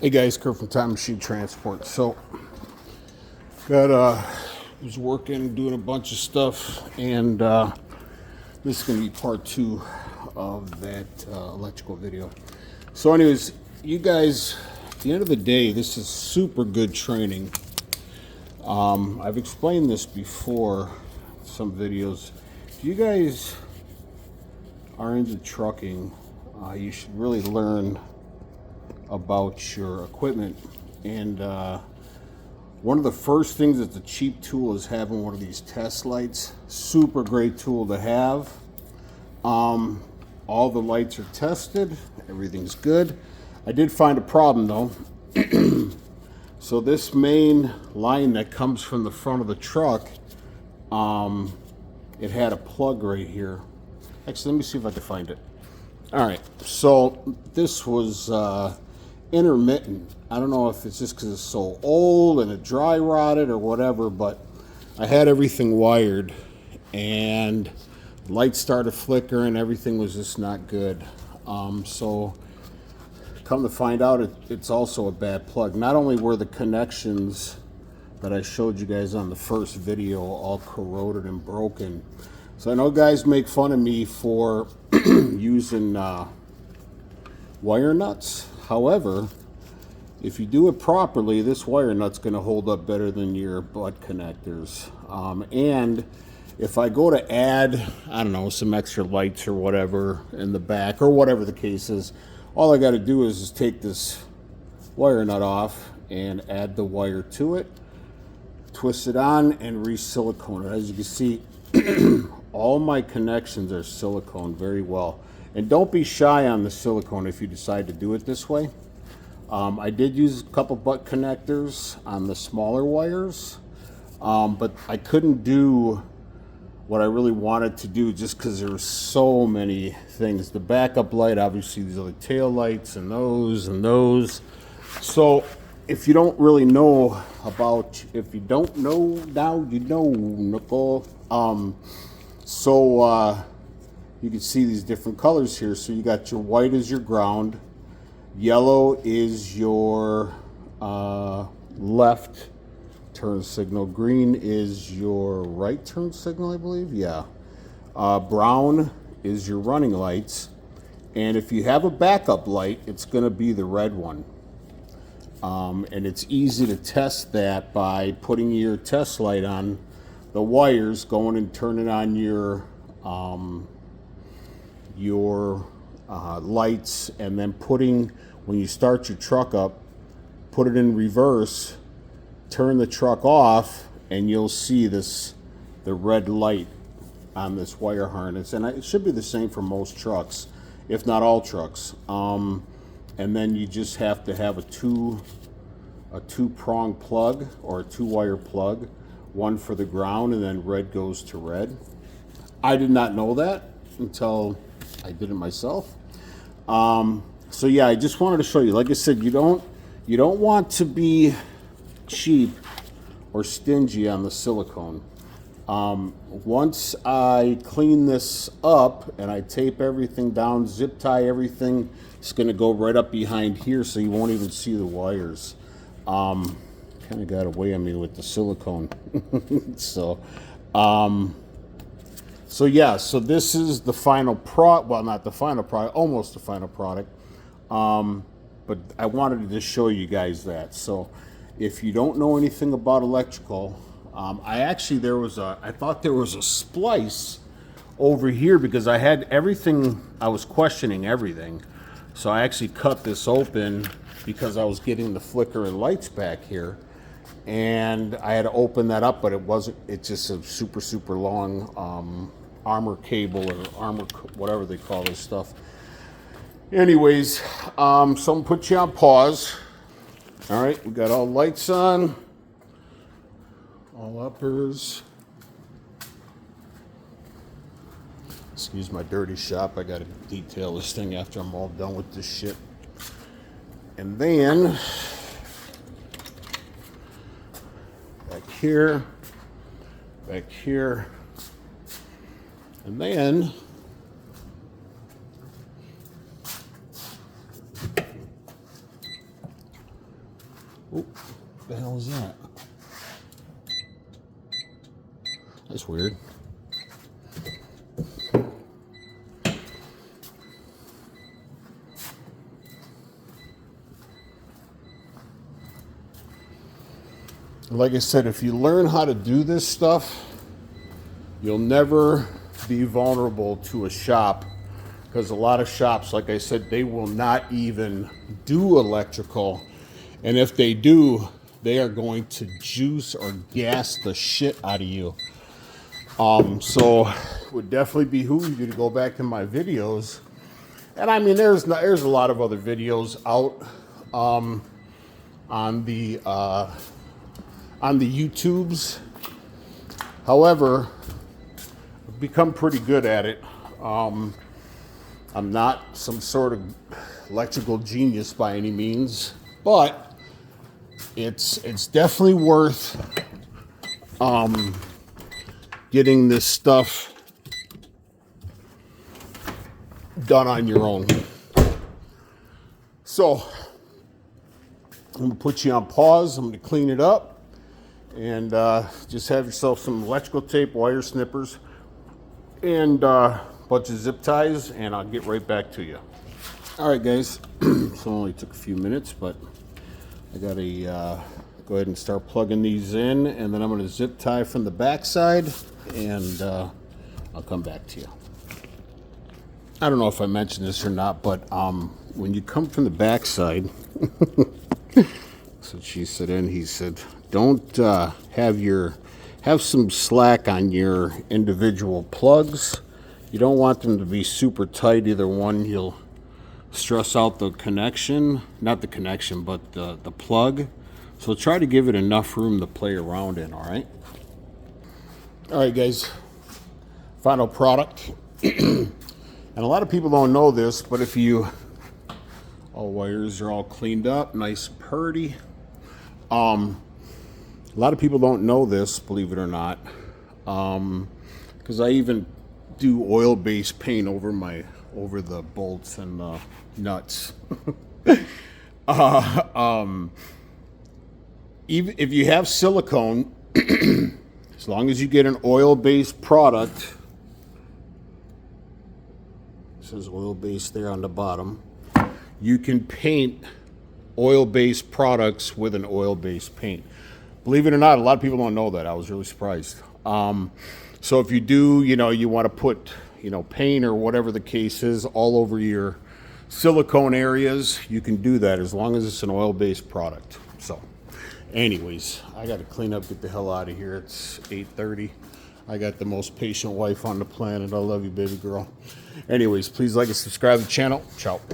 Hey guys, Kurt from Time Machine Transport. So, was working, doing a bunch of stuff, and this is going to be part two of that electrical video. So, anyways, you guys, at the end of the day, this is super good training. I've explained this before, some videos. If you guys are into trucking, you should really learn about your equipment. And one of the first things that's a cheap tool is having one of these test lights. Super great tool to have. All the lights are tested, everything's good. I did find a problem though. So this main line that comes from the front of the truck, it had a plug right here. Actually, let me see if I can find it. All right, so this was intermittent. I don't know if it's just because it's so old and it dry rotted or whatever, but I had everything wired and lights started flickering. Everything was just not good. So come to find out, it's also a bad plug. Not only were the connections that I showed you guys on the first video all corroded and broken. So I know guys make fun of me for using wire nuts. However, if you do it properly, this wire nut's going to hold up better than your butt connectors. And if I go to add, I don't know, some extra lights or whatever in the back or whatever the case is, all I got to do is just take this wire nut off and add the wire to it, twist it on, and re-silicone it. As you can see, all my connections are silicone very well. And don't be shy on the silicone if you decide to do it this way. I did use a couple butt connectors on the smaller wires, but I couldn't do what I really wanted to do just because there were so many things. The backup light, obviously these are the tail lights and those and those. So if you don't really know about, if you don't know now, you know, Nicole. You can see these different colors here. So you got your white as your ground, yellow is your left turn signal, green is your right turn signal, I believe. Yeah. Brown is your running lights, and if you have a backup light, it's going to be the red one. And it's easy to test that by putting your test light on the wires, going and turning on your lights, and then putting, when you start your truck up, put it in reverse, turn the truck off, and you'll see the red light on this wire harness. And it should be the same for most trucks, if not all trucks. And then you just have to have a two-prong plug or a two-wire plug, one for the ground, and then red goes to red. I did not know that until I did it myself. So yeah, I just wanted to show you. Like I said, you don't want to be cheap or stingy on the silicone. Once I clean this up and I tape everything down, zip tie everything, it's going to go right up behind here, so you won't even see the wires. Kind of got away on me with the silicone. So yeah, so this is the final product. Well, not the final product, almost the final product. But I wanted to just show you guys that. So if you don't know anything about electrical, I thought there was a splice over here because I had everything, I was questioning everything. So I actually cut this open because I was getting the flicker and lights back here. And I had to open that up, but it's just a super, super long armor cable or armor, whatever they call this stuff. Anyways, so I'm gonna put you on pause. All right, we got all lights on, all uppers. Excuse my dirty shop. I gotta detail this thing after I'm all done with this shit. And then back here, and then What the hell is that? That's weird. Like I said, if you learn how to do this stuff, you'll never be vulnerable to a shop, because a lot of shops, like I said, they will not even do electrical. And if they do, they are going to juice or gas the shit out of you. So it would definitely behoove you to go back to my videos. And I mean, there's a lot of other videos out on the YouTubes. However, I've become pretty good at it. I'm not some sort of electrical genius by any means, but it's definitely worth getting this stuff done on your own. So I'm gonna put you on pause. I'm gonna clean it up, and just have yourself some electrical tape, wire snippers, and a bunch of zip ties, and I'll get right back to you. All right, guys. So it only took a few minutes, but I gotta go ahead and start plugging these in, and then I'm gonna zip tie from the back side, and I'll come back to you. I don't know if I mentioned this or not, but when you come from the back side, so she said, and he said, don't have some slack on your individual plugs. You don't want them to be super tight. Either one, you'll stress out the connection, not the connection, but the plug. So try to give it enough room to play around in. All right. All right, guys. Final product. And a lot of people don't know this, but if you, all wires are all cleaned up, nice and purty. A lot of people don't know this, believe it or not, because I even do oil-based paint over the bolts and nuts. Even if you have silicone, as long as you get an oil-based product, it says oil-based there on the bottom, you can paint oil-based products with an oil-based paint. Believe it or not, a lot of people don't know that. I was really surprised. So if you do, you want to put, paint or whatever the case is all over your silicone areas, you can do that as long as it's an oil-based product. So anyways, I got to clean up, get the hell out of here. It's 8:30. I got the most patient wife on the planet. I love you, baby girl. Anyways, please like and subscribe to the channel. Ciao.